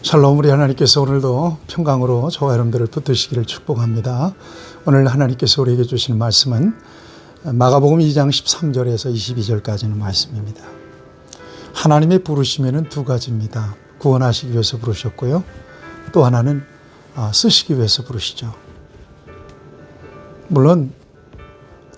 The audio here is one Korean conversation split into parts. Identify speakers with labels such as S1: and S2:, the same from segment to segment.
S1: 샬롬. 우리 하나님께서 오늘도 평강으로 저와 여러분들을 붙드시기를 축복합니다. 오늘 하나님께서 우리에게 주시는 말씀은 마가복음 2장 13절에서 22절까지는 말씀입니다. 하나님의 부르심에는 두 가지입니다. 구원하시기 위해서 부르셨고요, 또 하나는 쓰시기 위해서 부르시죠. 물론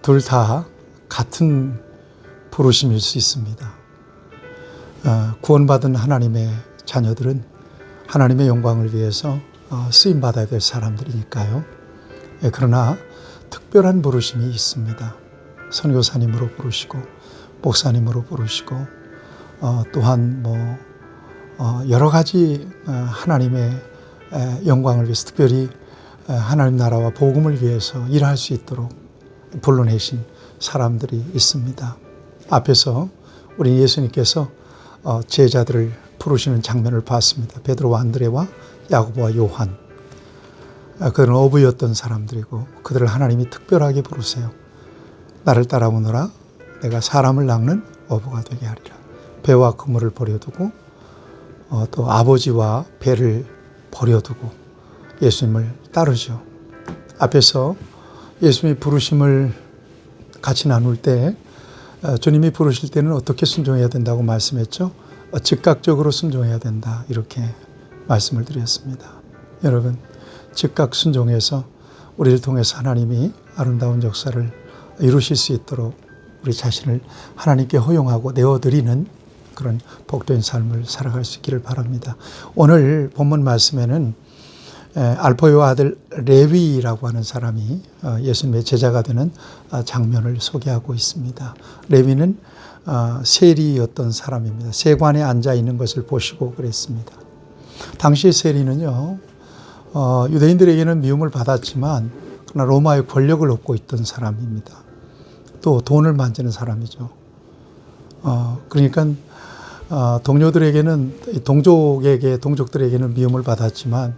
S1: 둘 다 같은 부르심일 수 있습니다. 구원받은 하나님의 자녀들은 하나님의 영광을 위해서 쓰임받아야 될 사람들이니까요. 그러나 특별한 부르심이 있습니다. 선교사님으로 부르시고 목사님으로 부르시고 또한 여러 가지 하나님의 영광을 위해서, 특별히 하나님 나라와 복음을 위해서 일할 수 있도록 불러내신 사람들이 있습니다. 앞에서 우리 예수님께서 제자들을 부르시는 장면을 봤습니다. 베드로와 안드레와 야고보와 요한. 그들은 어부였던 사람들이고 그들을 하나님이 특별하게 부르세요. 나를 따라오너라, 내가 사람을 낚는 어부가 되게 하리라. 배와 그물을 버려두고 또 아버지와 배를 버려두고 예수님을 따르죠. 앞에서 예수님의 부르심을 같이 나눌 때 주님이 부르실 때는 어떻게 순종해야 된다고 말씀했죠? 즉각적으로 순종해야 된다, 이렇게 말씀을 드렸습니다. 여러분, 즉각 순종해서 우리를 통해서 하나님이 아름다운 역사를 이루실 수 있도록 우리 자신을 하나님께 허용하고 내어드리는 그런 복된 삶을 살아갈 수 있기를 바랍니다. 오늘 본문 말씀에는 알포의 아들 레위라고 하는 사람이 예수님의 제자가 되는 장면을 소개하고 있습니다. 레위는 세리였던 사람입니다. 세관에 앉아 있는 것을 보시고 그랬습니다. 당시 세리는요, 유대인들에게는 미움을 받았지만 그러나 로마의 권력을 얻고 있던 사람입니다. 또 돈을 만지는 사람이죠. 그러니까 동족들에게는 미움을 받았지만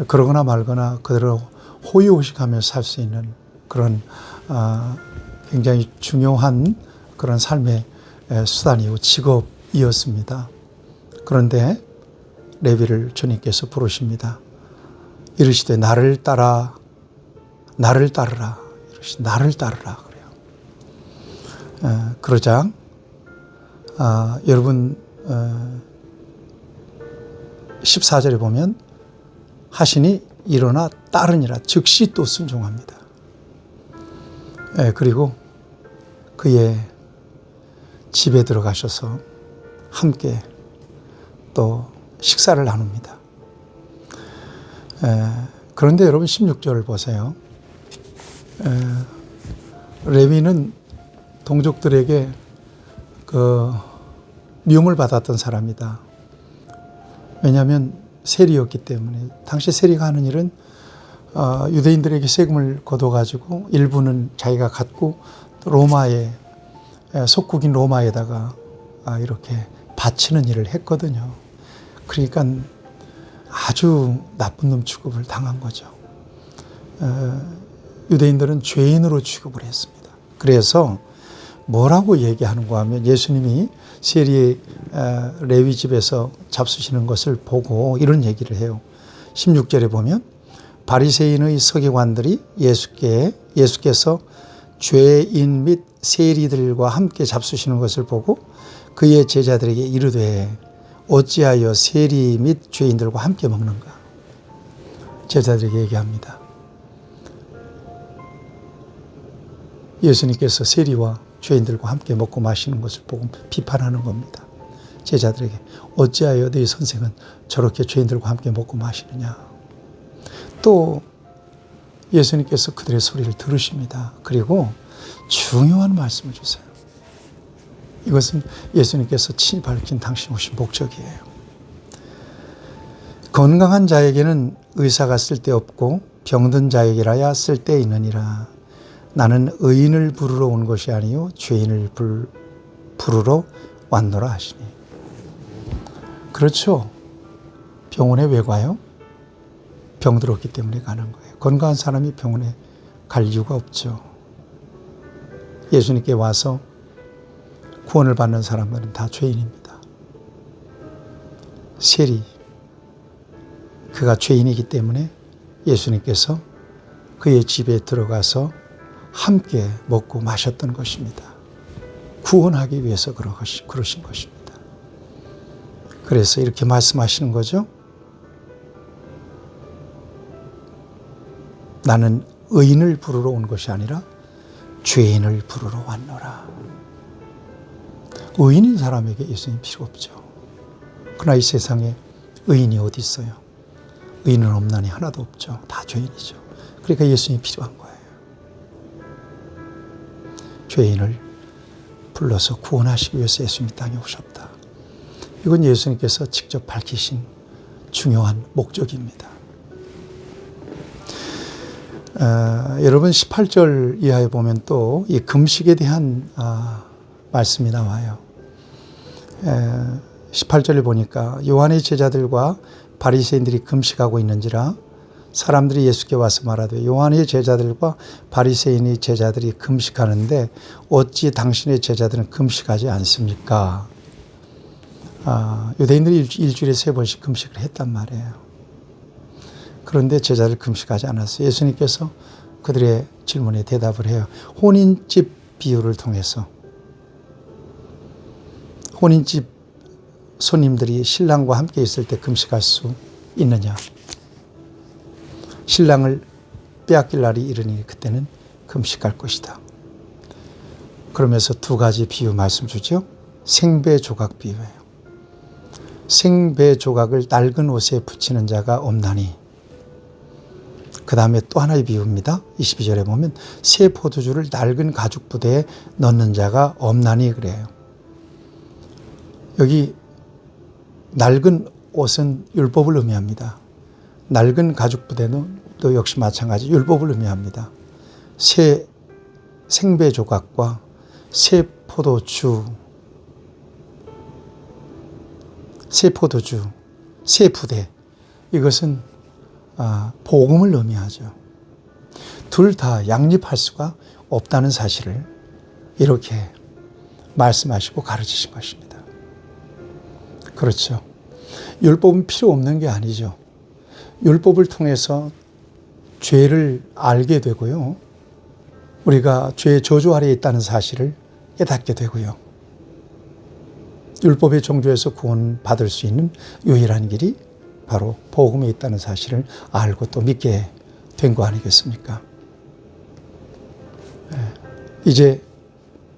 S1: 그러거나 말거나 그대로 호의호식하면서 살 수 있는 그런 굉장히 중요한 그런 삶의 수단이고 직업이었습니다. 그런데 레위를 주님께서 부르십니다. 이르시되 나를 따르라. 이르시되 나를 따르라 그래요. 그러자 여러분 14절에 보면 하시니 일어나 따르니라. 즉시 또 순종합니다. 그리고 그의 집에 들어가셔서 함께 또 식사를 나눕니다. 그런데 여러분 16절을 보세요. 레위는 동족들에게 미움을 받았던 사람이다. 왜냐하면 세리였기 때문에. 당시 세리가 하는 일은 유대인들에게 세금을 걷어가지고 일부는 자기가 갖고 로마에, 속국인 로마에다가 이렇게 바치는 일을 했거든요. 그러니까 아주 나쁜 놈 취급을 당한 거죠. 유대인들은 죄인으로 취급을 했습니다. 그래서 뭐라고 얘기하는가 하면 예수님이 세리 레위 집에서 잡수시는 것을 보고 이런 얘기를 해요. 16절에 보면 바리새인의 서기관들이 예수께서 죄인 및 세리들과 함께 잡수시는 것을 보고 그의 제자들에게 이르되 어찌하여 세리 및 죄인들과 함께 먹는가? 제자들에게 얘기합니다. 예수님께서 세리와 죄인들과 함께 먹고 마시는 것을 보고 비판하는 겁니다. 제자들에게 어찌하여 너희 선생은 저렇게 죄인들과 함께 먹고 마시느냐? 또 예수님께서 그들의 소리를 들으십니다. 그리고 중요한 말씀을 주세요. 이것은 예수님께서 친히 밝힌 당신이 오신 목적이에요. 건강한 자에게는 의사가 쓸데없고 병든 자에게라야 쓸데있느니라. 나는 의인을 부르러 온 것이 아니요 죄인을 부르러 왔노라 하시니. 그렇죠. 병원에 왜 가요? 병들었기 때문에 가는 거예요. 건강한 사람이 병원에 갈 이유가 없죠. 예수님께 와서 구원을 받는 사람들은 다 죄인입니다. 세리, 그가 죄인이기 때문에 예수님께서 그의 집에 들어가서 함께 먹고 마셨던 것입니다. 구원하기 위해서 그러신 것입니다. 그래서 이렇게 말씀하시는 거죠. 나는 의인을 부르러 온 것이 아니라 죄인을 부르러 왔노라. 의인인 사람에게 예수님 필요 없죠. 그러나 이 세상에 의인이 어디 있어요? 의인은 없나니 하나도 없죠. 다 죄인이죠. 그러니까 예수님이 필요한 거예요. 죄인을 불러서 구원하시기 위해서 예수님이 땅에 오셨다. 이건 예수님께서 직접 밝히신 중요한 목적입니다. 여러분 18절 이하에 보면 또 이 금식에 대한 말씀이 나와요. 18절을 보니까 요한의 제자들과 바리새인들이 금식하고 있는지라 사람들이 예수께 와서 말하되 요한의 제자들과 바리새인의 제자들이 금식하는데 어찌 당신의 제자들은 금식하지 않습니까? 유대인들이 일주일에 3번씩 금식을 했단 말이에요. 그런데 제자들 금식하지 않았어요. 예수님께서 그들의 질문에 대답을 해요. 혼인집 비유를 통해서 혼인집 손님들이 신랑과 함께 있을 때 금식할 수 있느냐? 신랑을 빼앗길 날이 이르니 그때는 금식할 것이다. 그러면서 2가지 비유 말씀 주죠. 생배 조각 비유예요. 생배 조각을 낡은 옷에 붙이는 자가 없나니. 그 다음에 또 하나의 비유입니다. 22절에 보면 새 포도주를 낡은 가죽 부대에 넣는 자가 없나니 그래요. 여기 낡은 옷은 율법을 의미합니다. 낡은 가죽 부대는 또 역시 마찬가지 율법을 의미합니다. 새 생배 조각과 새 포도주, 새 부대, 이것은 복음을 의미하죠. 둘 다 양립할 수가 없다는 사실을 이렇게 말씀하시고 가르치신 것입니다. 그렇죠. 율법은 필요 없는 게 아니죠. 율법을 통해서 죄를 알게 되고요. 우리가 죄의 저주 아래에 있다는 사실을 깨닫게 되고요. 율법의 정죄에서 구원받을 수 있는 유일한 길이 바로 복음에 있다는 사실을 알고 또 믿게 된 거 아니겠습니까? 이제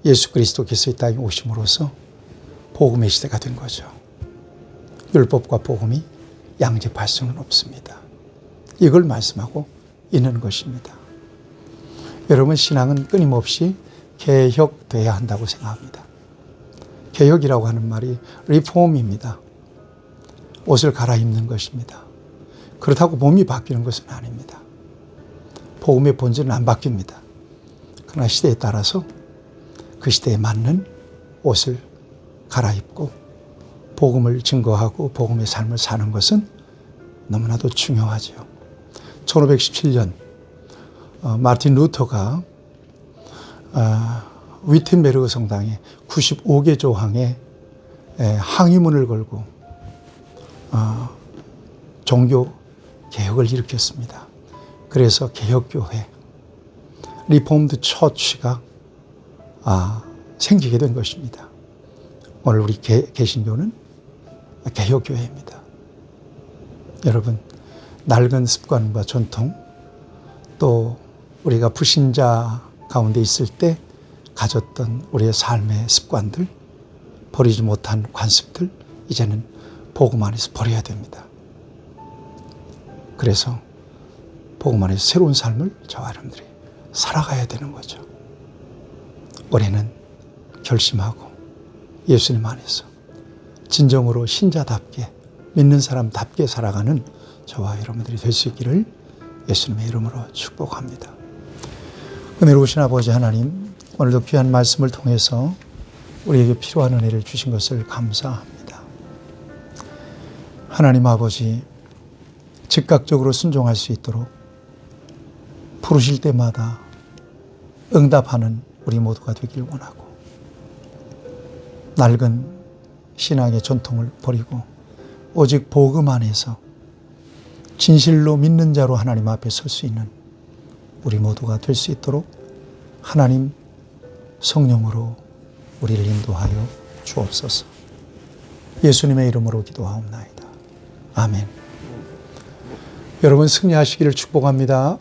S1: 예수 그리스도께서 이 땅에 오심으로써 복음의 시대가 된 거죠. 율법과 복음이 양립할 수는 없습니다. 이걸 말씀하고 있는 것입니다. 여러분, 신앙은 끊임없이 개혁돼야 한다고 생각합니다. 개혁이라고 하는 말이 리폼입니다. 옷을 갈아입는 것입니다. 그렇다고 몸이 바뀌는 것은 아닙니다. 복음의 본질은 안 바뀝니다. 그러나 시대에 따라서 그 시대에 맞는 옷을 갈아입고 복음을 증거하고 복음의 삶을 사는 것은 너무나도 중요하죠. 1517년 마틴 루터가 위텐베르그 성당에 95개 조항의 항의문을 걸고 종교 개혁을 일으켰습니다. 그래서 개혁교회, 리폼드 처치가 생기게 된 것입니다. 오늘 우리 개신교는 개혁교회입니다. 여러분, 낡은 습관과 전통, 또 우리가 불신자 가운데 있을 때 가졌던 우리의 삶의 습관들, 버리지 못한 관습들, 이제는 복음 안에서 버려야 됩니다. 그래서 복음 안에서 새로운 삶을 저와 여러분들이 살아가야 되는 거죠. 올해는 결심하고 예수님 안에서 진정으로 신자답게 믿는 사람답게 살아가는 저와 여러분들이 될 수 있기를 예수님의 이름으로 축복합니다. 은혜로우신 아버지 하나님, 오늘도 귀한 말씀을 통해서 우리에게 필요한 은혜를 주신 것을 감사합니다. 하나님 아버지, 즉각적으로 순종할 수 있도록 부르실 때마다 응답하는 우리 모두가 되길 원하고, 낡은 신앙의 전통을 버리고 오직 복음 안에서 진실로 믿는 자로 하나님 앞에 설 수 있는 우리 모두가 될 수 있도록 하나님 성령으로 우리를 인도하여 주옵소서. 예수님의 이름으로 기도하옵나이다. 아멘. 여러분 승리하시기를 축복합니다.